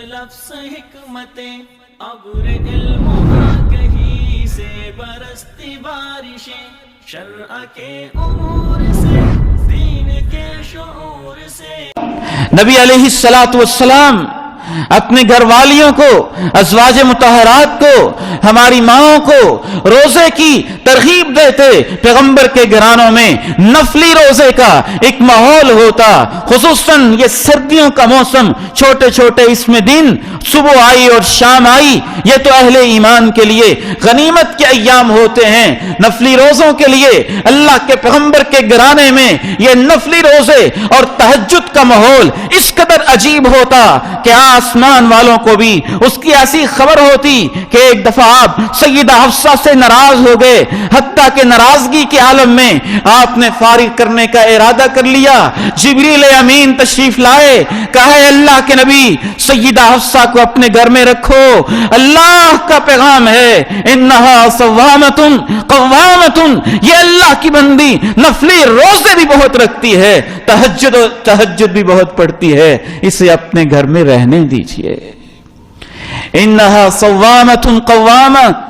لفظ حکمتیں ابر علم آگہی سے برستی بارشیں شرع کے امور سے دین کے شعور سے. نبی علیہ الصلوۃ والسلام اپنے گھر والیوں کو، ازواج مطہرات کو، ہماری ماؤں کو روزے کی ترغیب دیتے. پیغمبر کے گھرانوں میں نفلی روزے کا ایک ماحول ہوتا، خصوصاً یہ سردیوں کا موسم، چھوٹے چھوٹے اس میں دن، صبح آئی اور شام آئی، یہ تو اہل ایمان کے لیے غنیمت کے ایام ہوتے ہیں. نفلی روزوں کے لیے اللہ کے پیغمبر کے گھرانے میں یہ نفلی روزے اور تہجد کا ماحول اس قدر عجیب ہوتا کہ آسمان والوں کو بھی اس کی ایسی خبر ہوتی کہ ایک دفعہ آپ سیدہ حفصہ سے ناراض ہو گئے، حتیٰ کہ ناراضگی کے عالم میں آپ نے فارغ کرنے کا ارادہ کر لیا. جبریل امین تشریف لائے، کہا ہے اللہ کے نبی سیدہ حفصہ کو اپنے گھر میں رکھو، اللہ کا پیغام ہے انہا صوامۃ قوامۃ، یہ اللہ کی بندی نفلی روزے بھی بہت رکھتی ہے، تہجد بھی بہت پڑھتی ہے، اسے اپنے گھر میں رہنے دیجئے. انہا صوامۃ قوامۃ.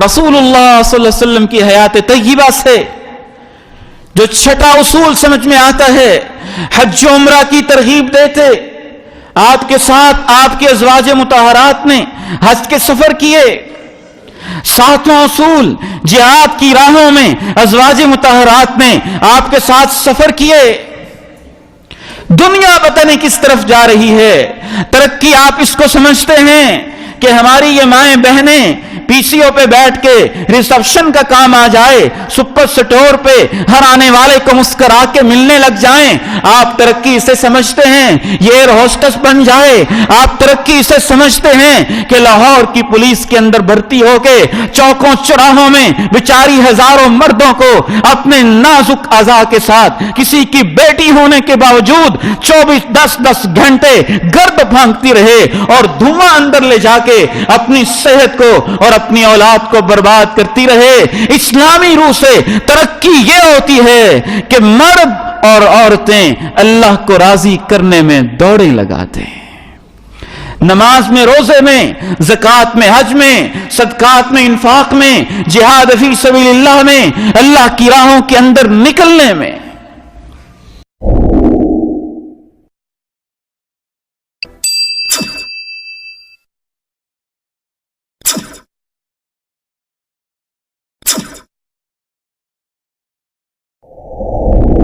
رسول اللہ صلی اللہ علیہ وسلم کی حیات طیبہ سے جو چھٹا اصول سمجھ میں آتا ہے، حج و عمرہ کی ترغیب دیتے. آپ کے ساتھ آپ کے ازواج مطہرات نے حج کے سفر کیے. ساتواں اصول، جہاد کی راہوں میں ازواج مطہرات نے آپ کے ساتھ سفر کیے. دنیا پتہ نہیں کس طرف جا رہی ہے، ترقی آپ اس کو سمجھتے ہیں کہ ہماری یہ مائیں بہنیں پی سی او پہ بیٹھ کے ریسپشن کا کام آ جائے، سپر سٹور پہ ہر آنے والے کو مسکرا کے ملنے لگ جائیں. آپ ترقی اسے سمجھتے ہیں یہ ایئر ہوسٹس بن جائے. آپ ترقی اسے سمجھتے ہیں کہ لاہور کی پولیس کے اندر بھرتی ہو کے چوکوں چوراہوں میں بیچاری ہزاروں مردوں کو اپنے نازک اعضاء کے ساتھ کسی کی بیٹی ہونے کے باوجود 10 گھنٹے گرد پھانکتی رہے اور دھواں اندر لے جا کے اپنی صحت کو اور اپنی اولاد کو برباد کرتی رہے. اسلامی روح سے ترقی یہ ہوتی ہے کہ مرد اور عورتیں اللہ کو راضی کرنے میں دوڑیں لگاتے ہیں. نماز میں، روزے میں، زکوٰۃ میں، حج میں، صدقات میں، انفاق میں، جہاد فی سبیل اللہ میں، اللہ کی راہوں کے اندر نکلنے میں.